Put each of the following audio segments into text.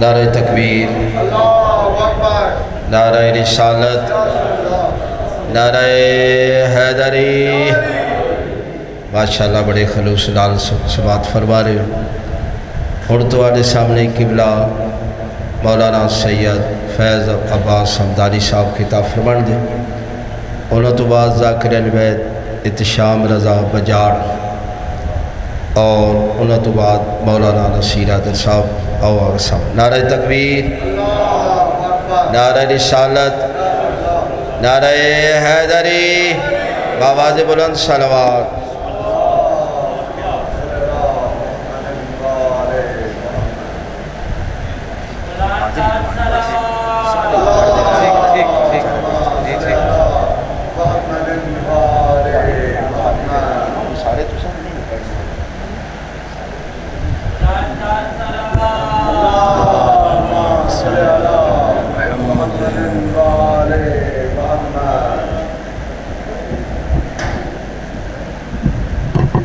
نعرہ تکبیر، اللہ اکبر، نعرہ رسالت، نعرہ حیدری۔ ماشاءاللہ بڑے خلوص نال سماعت فرما رہے ہو۔ ہن تواڈے سامنے قبلہ مولانا سید فیض عباس حمدانی صاحب خطاب فرمان دے، انہوں تو بعد ذاکر البیت احتشام رضا بجاڑ، اور انہوں تو بعد مولانا نصیر عادل صاحب اور صاحب۔ نعرہ تکبیر، نعرہ رسالت، نعرہ حیدری، بآواز بلند صلوات۔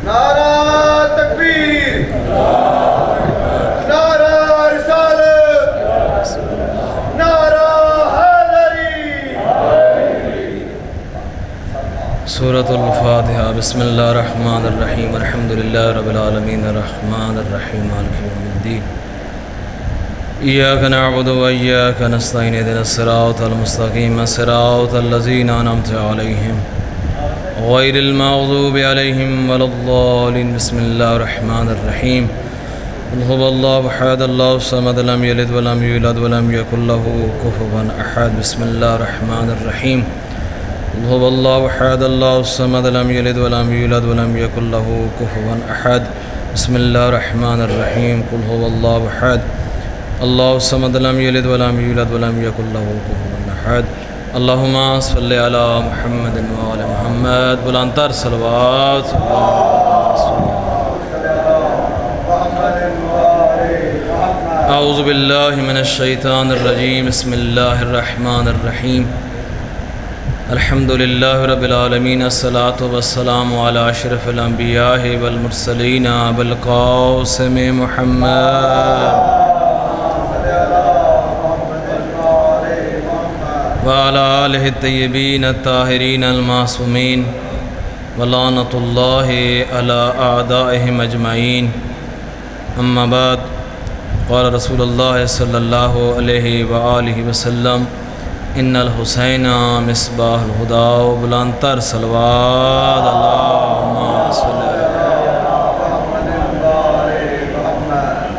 نعرہ تکبیر، نعرہ رسالت، نعرہ حیدری۔ سورۃ الفاتحہ۔ بسم اللہ الرحمن الرحیم، الحمدللہ رب العالمین، الرحمن الرحیم، مالک یوم الدین، ایاک نعبد و ایاک نستعین، اہدنا الصراط المستقیم، صراط الذین انعمت علیہم غیر المغضوب علیہم ولا الضالین۔ بسم اللہ الرحمن الرحیم، قل هو اللہ احد اللہ الصمد لم یلد ولم یولد ولم یکن له کفوا احد۔ بسم اللہ الرحمن الرحیم، قل هو اللہ احد اللہ الصمد لم یلد ولم یولد ولم یکن له کفوا احد۔ بسم اللہ الرحمن الرحیم، قل هو اللہ احد اللہ الصمد لم یلد ولم یولد ولم یکن له کفوا احد۔ اللہم صلی علی محمد وآل محمد، بلندتر صلوات۔ اعوذ باللہ من الشیطان الرجیم، بسم اللہ الرحمن الرحیم، الحمدللہ رب العالمین، الصلاۃ والسلام علی اشرف الانبیاء والمرسلین، بالقاسم محمد وعلی آلہ الطیبین الطاہرین المعصومین، ولعنۃ اللہ علی اعدائہم اجمعین۔ اما بعد، قال رسول اللہ صلی اللہ علیہ وآلہ وسلم، ان الحسین مصباح الہدی۔ بلندتر صلوات۔ اللہم صلی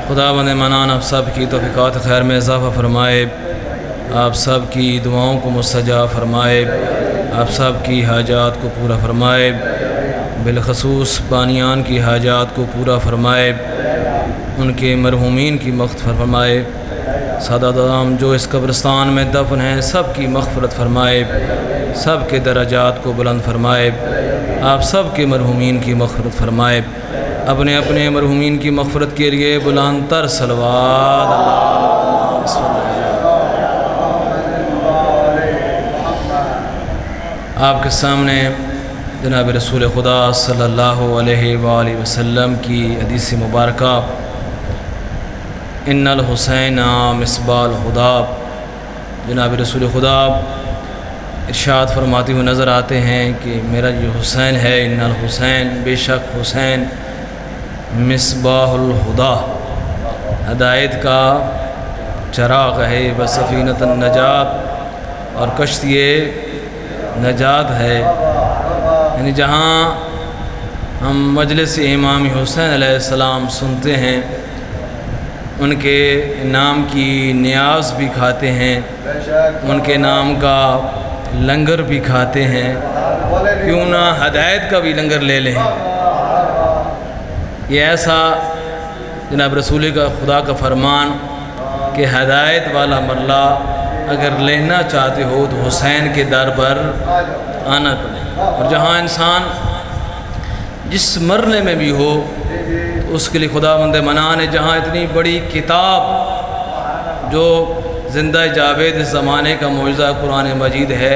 خدا بند منان آپ سب کی توفیقات خیر میں اضافہ فرمائے، آپ سب کی دعاؤں کو مستجاب فرمائے، آپ سب کی حاجات کو پورا فرمائے، بالخصوص بانیان کی حاجات کو پورا فرمائے، ان کے مرحومین کی مغفرت فرمائے، سادات عام جو اس قبرستان میں دفن ہیں سب کی مغفرت فرمائے، سب کے درجات کو بلند فرمائے، آپ سب کے مرحومین کی مغفرت فرمائے، اپنے اپنے مرحومین کی مغفرت کے لیے بلندتر صلوات۔ اللہم صلی اللہ۔ آپ کے سامنے جناب رسول خدا صلی اللہ علیہ وآلہ وسلم کی حدیث مبارکہ ان الحسین مصباح الہدی، جناب رسول خدا ارشاد فرماتے ہوئے نظر آتے ہیں کہ میرا جو حسین ہے، ان الحسین، بے شک حسین مصباح الہدی، ہدایت کا چراغ ہے، بسفینۃ النجات، اور کشتی نجات ہے۔ یعنی جہاں ہم مجلس امام حسین علیہ السلام سنتے ہیں، ان کے نام کی نیاز بھی کھاتے ہیں، ان کے نام کا لنگر بھی کھاتے ہیں، کیوں نہ ہدایت کا بھی لنگر لے لیں۔ یہ ایسا جناب رسول کا خدا کا فرمان کہ ہدایت والا مرلہ اگر لینا چاہتے ہو تو حسین کے در پر آنا پڑے، اور جہاں انسان جس مرنے میں بھی ہو تو اس کے لیے خدا بند منان ہے، جہاں اتنی بڑی کتاب جو زندہ جاوید اس زمانے کا معجزہ قرآن مجید ہے،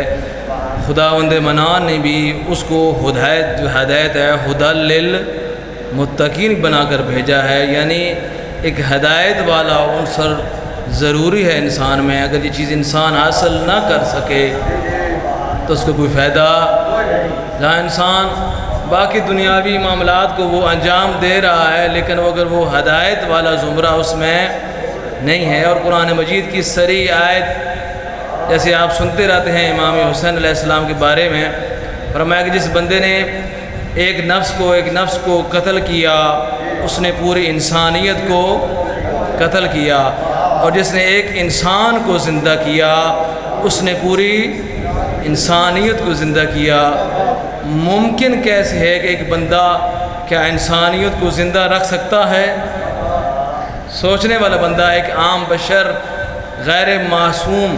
خدا بند منان نے بھی اس کو ہدایت، جو ہدایت ہے، ہدی للمتقین بنا کر بھیجا ہے، یعنی ایک ہدایت والا عنصر ضروری ہے انسان میں. اگر یہ چیز انسان حاصل نہ کر سکے تو اس کو کوئی فائدہ نہ. انسان باقی دنیاوی معاملات کو وہ انجام دے رہا ہے لیکن اگر وہ ہدایت والا زمرہ اس میں نہیں ہے. اور قرآن مجید کی صریح آیت جیسے آپ سنتے رہتے ہیں امام حسین علیہ السلام کے بارے میں فرمایا کہ جس بندے نے ایک نفس کو قتل کیا اس نے پوری انسانیت کو قتل کیا, اور جس نے ایک انسان کو زندہ کیا اس نے پوری انسانیت کو زندہ کیا. ممکن کیسے ہے کہ ایک بندہ کیا انسانیت کو زندہ رکھ سکتا ہے؟ سوچنے والا بندہ, ایک عام بشر غیر معصوم,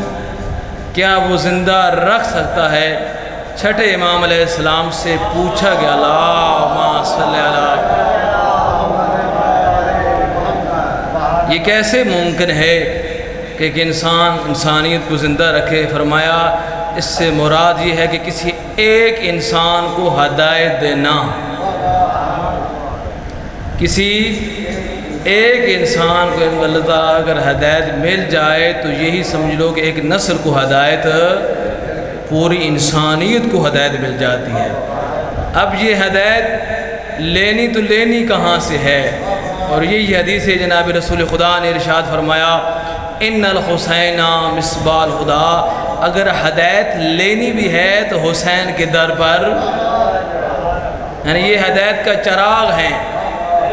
کیا وہ زندہ رکھ سکتا ہے؟ چھٹے امام علیہ السلام سے پوچھا گیا اللہم صلی علی, یہ کیسے ممکن ہے کہ ایک انسان انسانیت کو زندہ رکھے؟ فرمایا اس سے مراد یہ ہے کہ کسی ایک انسان کو ہدایت دینا. کسی ایک انسان کو اللہ تعالیٰ اگر ہدایت مل جائے تو یہی سمجھ لو کہ ایک نسل کو ہدایت, پوری انسانیت کو ہدایت مل جاتی ہے. اب یہ ہدایت لینی کہاں سے ہے؟ اور یہی حدیث ہے جناب رسول خدا نے ارشاد فرمایا ان الحسین مصباح الہدی. اگر ہدایت لینی بھی ہے تو حسین کے در پر, یعنی یہ ہدایت کا چراغ ہے.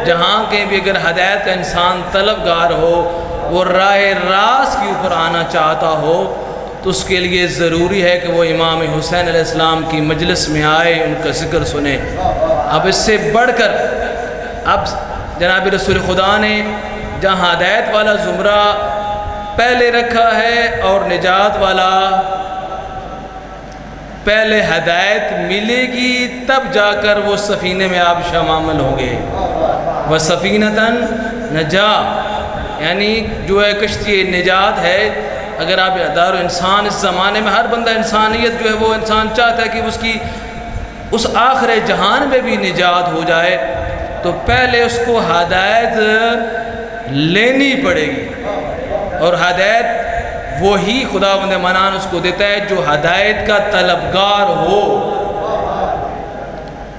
جہاں کے بھی اگر ہدایت کا انسان طلبگار ہو, وہ راہ راست کے اوپر آنا چاہتا ہو, تو اس کے لیے ضروری ہے کہ وہ امام حسین علیہ السلام کی مجلس میں آئے, ان کا ذکر سنے. اب اس سے بڑھ کر اب جناب رسول خدا نے جہاں ہدایت والا زمرہ پہلے رکھا ہے اور نجات والا پہلے ہدایت ملے گی تب جا کر وہ سفینے میں آپ شامل ہوں گے. وَسَفِينَةً نَجَا, یعنی جو ہے کشتی نجات ہے. اگر آپ دار انسان اس زمانے میں ہر بندہ انسانیت جو ہے وہ انسان چاہتا ہے کہ اس کی اس آخر جہان میں بھی نجات ہو جائے, تو پہلے اس کو ہدایت لینی پڑے گی. اور ہدایت وہی خداوند منان اس کو دیتا ہے جو ہدایت کا طلبگار ہو.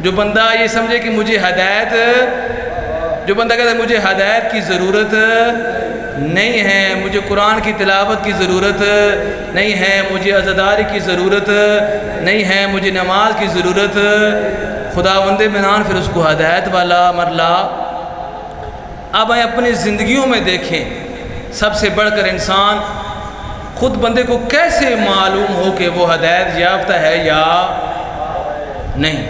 جو بندہ یہ سمجھے کہ مجھے ہدایت, جو بندہ کہتا ہے مجھے ہدایت کی ضرورت نہیں ہے, مجھے قرآن کی تلاوت کی ضرورت نہیں ہے, مجھے عزاداری کی ضرورت نہیں ہے, مجھے نماز کی ضرورت, خداوند منان پھر اس کو ہدایت والا مرلا. اب اپنی زندگیوں میں دیکھیں, سب سے بڑھ کر انسان خود بندے کو کیسے معلوم ہو کہ وہ ہدایت یافتہ ہے یا نہیں؟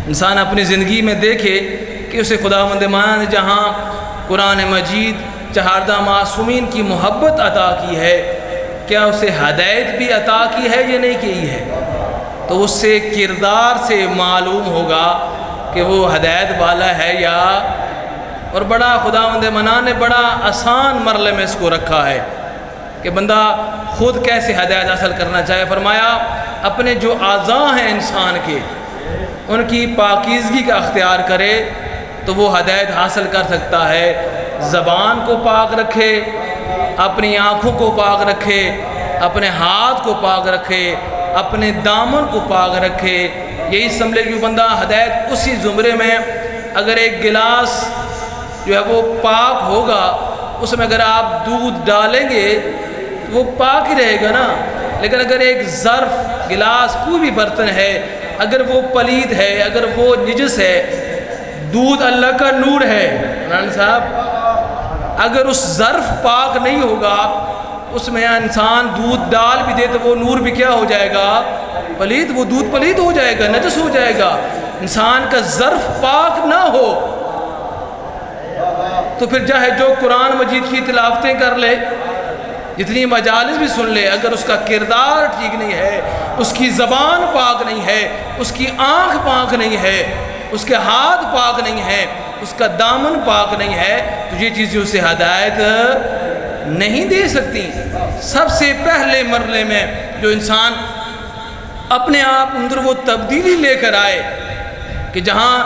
انسان اپنی زندگی میں دیکھے کہ اسے خداوند منان نے جہاں قرآن مجید چہاردہ معصومین کی محبت عطا کی ہے, کیا اسے ہدایت بھی عطا کی ہے یا نہیں کی ہے؟ تو اس سے کردار سے معلوم ہوگا کہ وہ ہدایت والا ہے یا. اور بڑا خداوند منان نے بڑا آسان مرحلے میں اس کو رکھا ہے کہ بندہ خود کیسے ہدایت حاصل کرنا چاہے. فرمایا اپنے جو اعضاء ہیں انسان کے, ان کی پاکیزگی کا اختیار کرے تو وہ ہدایت حاصل کر سکتا ہے. زبان کو پاک رکھے, اپنی آنکھوں کو پاک رکھے, اپنے ہاتھ کو پاک رکھے, اپنے دامن کو پاک رکھے. یہی سمجھے کہ بندہ ہدایت اسی زمرے میں, اگر ایک گلاس جو ہے وہ پاک ہوگا, اس میں اگر آپ دودھ ڈالیں گے تو وہ پاک ہی رہے گا نا. لیکن اگر ایک ظرف, گلاس, کوئی بھی برتن ہے, اگر وہ پلید ہے, اگر وہ نجس ہے, دودھ اللہ کا نور ہے مولانا صاحب, اگر اس ظرف پاک نہیں ہوگا, اس میں انسان دودھ ڈال بھی دے تو وہ نور بھی کیا ہو جائے گا؟ پلید. وہ دودھ پلید ہو جائے گا, نجس ہو جائے گا. انسان کا ظرف پاک نہ ہو تو پھر چاہے جو قرآن مجید کی تلاوتیں کر لے, جتنی مجالس بھی سن لے, اگر اس کا کردار ٹھیک نہیں ہے, اس کی زبان پاک نہیں ہے, اس کی آنکھ پاک نہیں ہے, اس کے ہاتھ پاک نہیں ہے, اس کا دامن پاک نہیں ہے, تو یہ چیزیں اسے ہدایت نہیں دے سکتی. سب سے پہلے مرحلے میں جو انسان اپنے آپ اندر وہ تبدیلی لے کر آئے کہ جہاں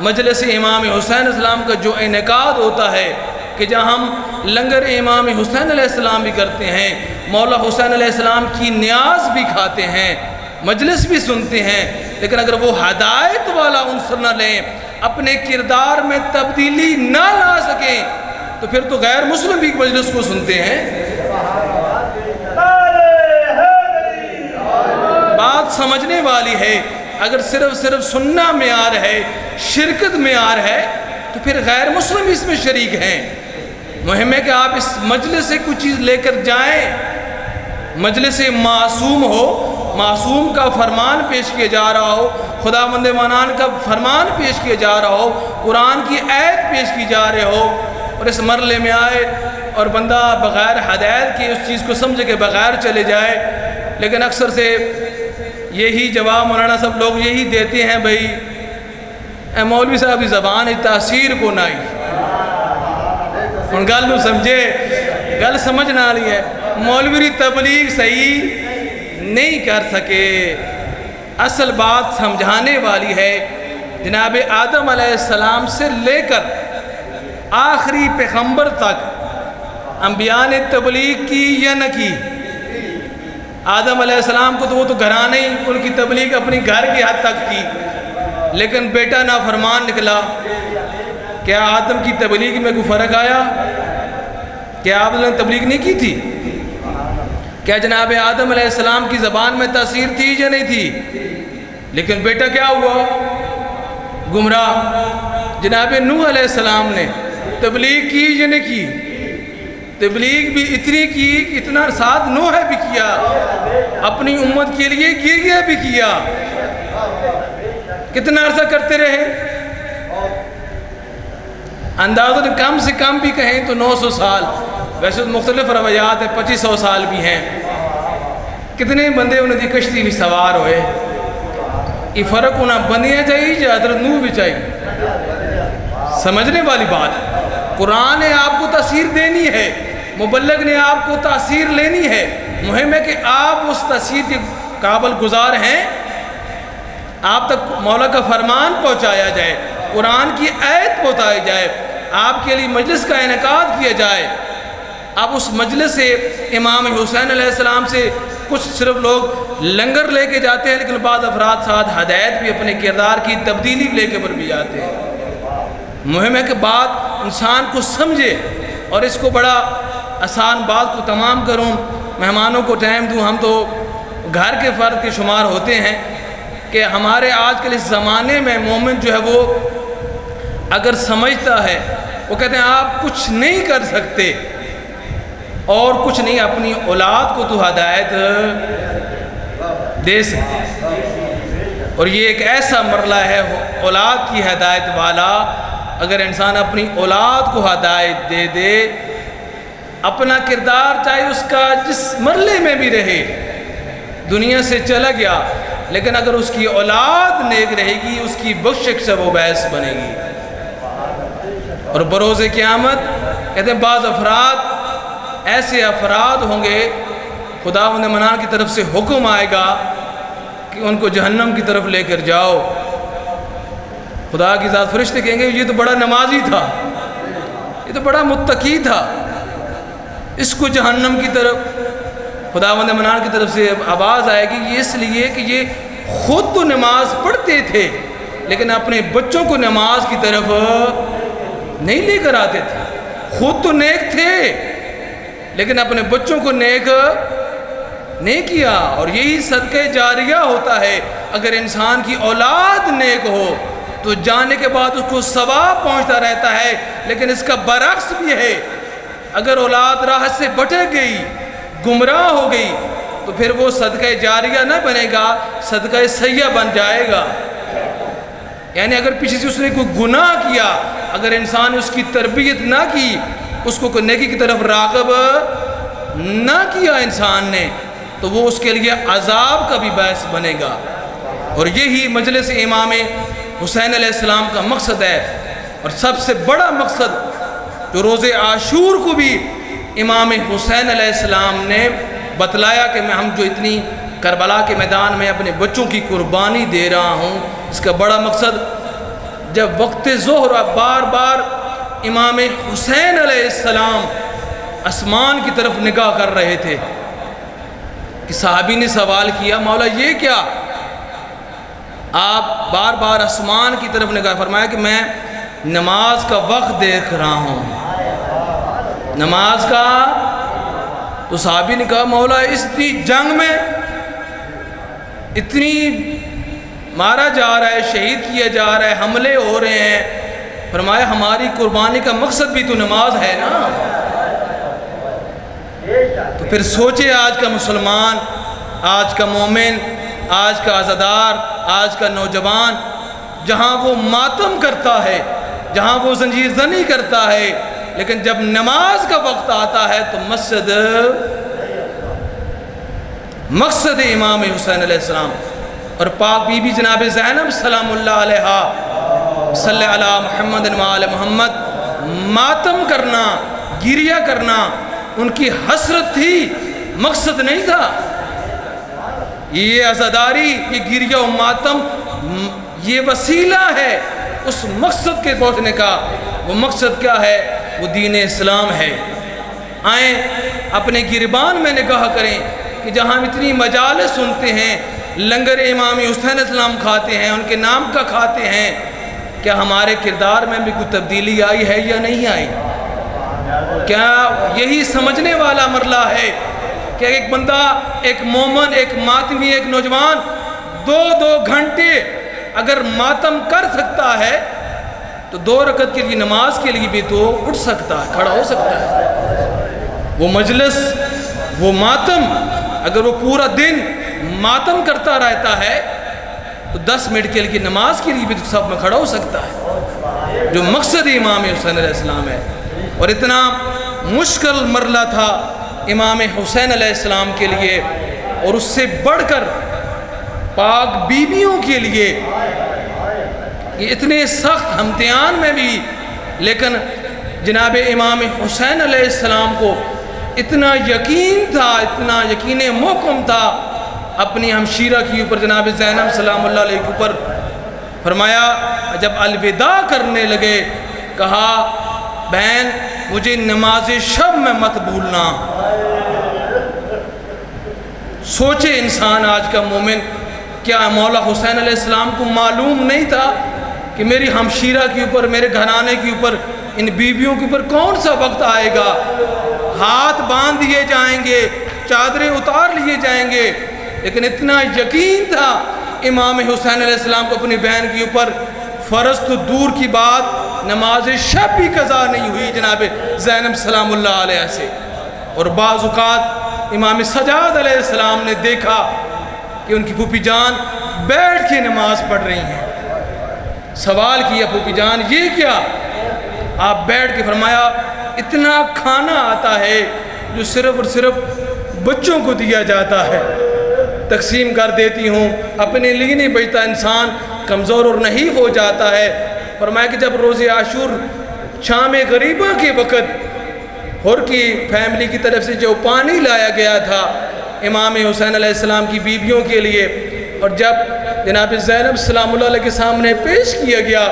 مجلس امام حسین السلام کا جو انعقاد ہوتا ہے کہ جہاں ہم لنگر امام حسین علیہ السلام بھی کرتے ہیں، مولا حسین علیہ السلام کی نیاز بھی کھاتے ہیں، مجلس بھی سنتے ہیں، لیکن اگر وہ ہدایت والا عنصر نہ لیں، اپنے کردار میں تبدیلی نہ لا سکیں، تو پھر تو غیر مسلم بھی مجلس کو سنتے ہیں۔ بات سمجھنے والی ہے، اگر صرف سننا معیار ہے، شرکت معیار ہے، تو پھر غیر مسلم اس میں شریک ہیں۔ مہم ہے کہ آپ اس مجلس سے کچھ چیز لے کر جائیں، مجلس معصوم ہو، معصوم کا فرمان پیش کیا جا رہا ہو، خداوند منان کا فرمان پیش کیا جا رہا ہو، قرآن کی آیت پیش کی جا رہے ہو، اور اس مرحلے میں آئے اور بندہ بغیر ہدایت کے اس چیز کو سمجھے کہ بغیر چلے جائے۔ لیکن اکثر سے یہی جواب مولانا صاحب لوگ یہی دیتے ہیں، بھئی اے مولوی صاحب کی زبان تاثیر کو نائی، ان گل نو سمجھے، گل سمجھنا لی ہے، مولوی تبلیغ صحیح نہیں کر سکے۔ اصل بات سمجھانے والی ہے، جناب آدم علیہ السلام سے لے کر آخری پیغمبر تک انبیاء نے تبلیغ کی یا نہ کی؟ آدم علیہ السلام کو تو وہ تو گھرانے ہی ان کی تبلیغ اپنی گھر کی حد تک کی، لیکن بیٹا نافرمان نکلا۔ کیا آدم کی تبلیغ میں کوئی فرق آیا؟ کیا آدم نے تبلیغ نہیں کی تھی؟ کیا جناب آدم علیہ السلام کی زبان میں تاثیر تھی یا نہیں تھی؟ لیکن بیٹا کیا ہوا؟ گمراہ۔ جناب نوح علیہ السلام نے تبلیغ کی یا نہیں کی؟ تبلیغ بھی اتنی کی کہ اتنا ساتھ نوح بھی کیا، اپنی امت کے لیے گریہ بھی کیا۔ کتنا عرصہ کرتے رہے؟ اندازہ کم سے کم بھی کہیں تو 900 سال، ویسے مختلف روایات ہیں 2500 سال بھی ہیں۔ کتنے بندے انہوں نے کشتی بھی سوار ہوئے؟ یہ فرق ہونا بندیاں چاہیے یا حضرت نوح بھی چاہیے؟ سمجھنے والی بات ہے۔ قرآن نے آپ کو تاثیر دینی ہے، مبلغ نے آپ کو تاثیر لینی ہے، مہم ہے کہ آپ اس تاثیر کے قابل گزار ہیں، آپ تک مولا کا فرمان پہنچایا جائے، قرآن کی آیت پہنچائی جائے، آپ کے لیے مجلس کا انعقاد کیا جائے۔ اب اس مجلس سے امام حسین علیہ السلام سے کچھ صرف لوگ لنگر لے کے جاتے ہیں، لیکن بعض افراد ساتھ ہدایت بھی اپنے کردار کی تبدیلی لے کے پر بھی جاتے ہیں۔ مہم ہے کہ بات انسان کو سمجھے، اور اس کو بڑا آسان بات کو تمام کروں، مہمانوں کو ٹائم دوں۔ ہم تو گھر کے فرد کے شمار ہوتے ہیں کہ ہمارے آج کل اس زمانے میں مومن جو ہے وہ اگر سمجھتا ہے، وہ کہتے ہیں آپ کچھ نہیں کر سکتے اور کچھ نہیں اپنی اولاد کو تو ہدایت دے سکتے، اور یہ ایک ایسا مرحلہ ہے اولاد کی ہدایت والا۔ اگر انسان اپنی اولاد کو ہدایت دے دے، اپنا کردار چاہے اس کا جس مرحلے میں بھی رہے، دنیا سے چلا گیا، لیکن اگر اس کی اولاد نیک رہے گی، اس کی بخشش سے وہ باعث بنے گی۔ اور بروز قیامت کہتے ہیں بعض افراد ایسے افراد ہوں گے، خداوند منان کی طرف سے حکم آئے گا کہ ان کو جہنم کی طرف لے کر جاؤ۔ خدا کی ذات فرشتے کہیں گے یہ تو بڑا نمازی تھا، یہ تو بڑا متقی تھا، اس کو جہنم کی طرف۔ خداوند منان کی طرف سے آواز آئے گی یہ اس لیے کہ یہ خود تو نماز پڑھتے تھے، لیکن اپنے بچوں کو نماز کی طرف نہیں لے کر آتے تھے۔ خود تو نیک تھے، لیکن اپنے بچوں کو نیک نہیں کیا۔ اور یہی صدقہ جاریہ ہوتا ہے، اگر انسان کی اولاد نیک ہو تو جانے کے بعد اس کو ثواب پہنچتا رہتا ہے، لیکن اس کا برعکس بھی ہے، اگر اولاد راہ سے بھٹک گئی، گمراہ ہو گئی، تو پھر وہ صدقہ جاریہ نہ بنے گا، صدقہ سیئہ بن جائے گا۔ یعنی اگر پیچھے سے اس نے کوئی گناہ کیا، اگر انسان نے اس کی تربیت نہ کی، اس کو کوئی نیکی کی طرف راغب نہ کیا انسان نے، تو وہ اس کے لیے عذاب کا بھی باعث بنے گا۔ اور یہی مجلس امام حسین علیہ السلام کا مقصد ہے، اور سب سے بڑا مقصد جو روز عاشور کو بھی امام حسین علیہ السلام نے بتلایا کہ ہم جو اتنی کربلا کے میدان میں اپنے بچوں کی قربانی دے رہا ہوں، اس کا بڑا مقصد جب وقت ظہر بار بار امام حسین علیہ السلام آسمان کی طرف نگاہ کر رہے تھے کہ صحابی نے سوال کیا مولا یہ کیا؟ آپ بار بار آسمان کی طرف نگاہ، فرمایا کہ میں نماز کا وقت دیکھ رہا ہوں، نماز کا۔ تو صحابی نے کہا مولا اتنی جنگ میں اتنی مارا جا رہا ہے، شہید کیا جا رہا ہے، حملے ہو رہے ہیں، فرمایا ہماری قربانی کا مقصد بھی تو نماز ہے نا۔ تو پھر سوچے آج کا مسلمان، آج کا مومن، آج کا عزادار، آج کا نوجوان جہاں وہ ماتم کرتا ہے، جہاں وہ زنجیر زنی کرتا ہے، لیکن جب نماز کا وقت آتا ہے تو مقصد امام حسین علیہ السلام اور پاک بی بی جناب زینب سلام اللہ علیہا صلی علی محمد و آل محمد، ماتم کرنا، گریہ کرنا ان کی حسرت تھی، مقصد نہیں تھا۔ یہ عزاداری، یہ گریہ و ماتم یہ وسیلہ ہے اس مقصد کے پہنچنے کا۔ وہ مقصد کیا ہے؟ وہ دین اسلام ہے۔ آئیں اپنے گربان میں نگاہ کریں کہ جہاں ہم اتنی مجالس سنتے ہیں، لنگر امام حسین علیہ السلام کھاتے ہیں، ان کے نام کا کھاتے ہیں، کیا ہمارے کردار میں بھی کوئی تبدیلی آئی ہے یا نہیں آئی؟ کیا یہی سمجھنے والا مرحلہ ہے کہ ایک بندہ، ایک مومن، ایک ماتمی، ایک نوجوان 2 گھنٹے اگر ماتم کر سکتا ہے تو 2 رکعت کے لیے نماز کے لیے بھی تو اٹھ سکتا ہے، کھڑا ہو سکتا ہے۔ وہ مجلس، وہ ماتم، اگر وہ پورا دن ماتم کرتا رہتا ہے تو 10 منٹ کے لیے نماز کے لیے بھی تو سب میں کھڑا ہو سکتا ہے، جو مقصد امام حسین علیہ السلام ہے۔ اور اتنا مشکل مرحلہ تھا امام حسین علیہ السلام کے لیے، اور اس سے بڑھ کر پاک بیویوں کے لیے یہ اتنے سخت امتحان میں بھی، لیکن جناب امام حسین علیہ السلام کو اتنا یقین تھا، اتنا یقین محکم تھا اپنی ہمشیرہ کے اوپر، جناب زینب سلام اللہ علیہ کے اوپر۔ فرمایا جب الوداع کرنے لگے، کہا بہن مجھے نماز شب میں مت بھولنا۔ سوچے انسان آج کا مومن، کیا مولا حسین علیہ السلام کو معلوم نہیں تھا کہ میری ہمشیرہ کے اوپر، میرے گھرانے کے اوپر، ان بیویوں کے اوپر کون سا وقت آئے گا؟ ہاتھ باندھ دیے جائیں گے، چادریں اتار لیے جائیں گے، لیکن اتنا یقین تھا امام حسین علیہ السلام کو اپنی بہن کے اوپر۔ فرض تو دور کی بات، نماز شب بھی قضا نہیں ہوئی جناب زینب سلام اللہ علیہ سے۔ اور بعض اوقات امام سجاد علیہ السلام نے دیکھا کہ ان کی پھوپھی جان بیٹھ کے نماز پڑھ رہی ہیں۔ سوال کیا پھوپھی جان یہ کیا؟ آپ بیٹھ کے، فرمایا اتنا کھانا آتا ہے جو صرف اور صرف بچوں کو دیا جاتا ہے، تقسیم کر دیتی ہوں، اپنے لیے نہیں بچتا، انسان کمزور اور نحیف ہو جاتا ہے۔ فرمایا کہ جب روز عاشور شام غریبہ کے وقت ہر کی فیملی کی طرف سے جو پانی لایا گیا تھا امام حسین علیہ السلام کی بیویوں کے لیے، اور جب جناب زینب سلام اللہ علیہ کے سامنے پیش کیا گیا،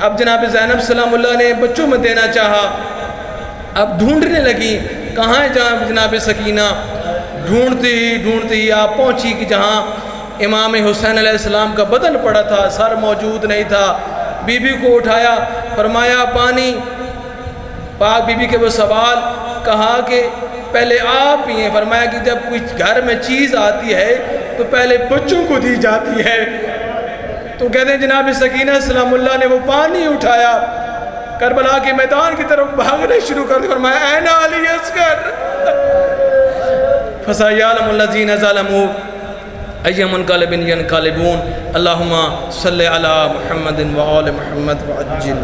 اب جناب زینب سلام اللہ نے بچوں میں دینا چاہا، اب ڈھونڈنے لگی کہاں ہے جناب سکینہ۔ ڈھونڈتے ہی آپ پہنچی کہ جہاں امام حسین علیہ السلام کا بدن پڑا تھا، سر موجود نہیں تھا۔ بی بی کو اٹھایا، فرمایا پانی۔ پاک بی بی کے وہ سوال، کہا کہ پہلے آپ پیئیں۔ فرمایا کہ جب کوئی گھر میں چیز آتی ہے تو پہلے بچوں کو دی جاتی ہے۔ تو کہتے ہیں جناب سکینہ سلام اللہ نے وہ پانی اٹھایا، کربلا کے میدان کی طرف بھاگنے شروع کر دیا، فرمایا این علی اصغر فسیعلم الذین ظلموا ای منقلب ینقلبون۔ اللہم صلی علی محمد و آل محمد وعجل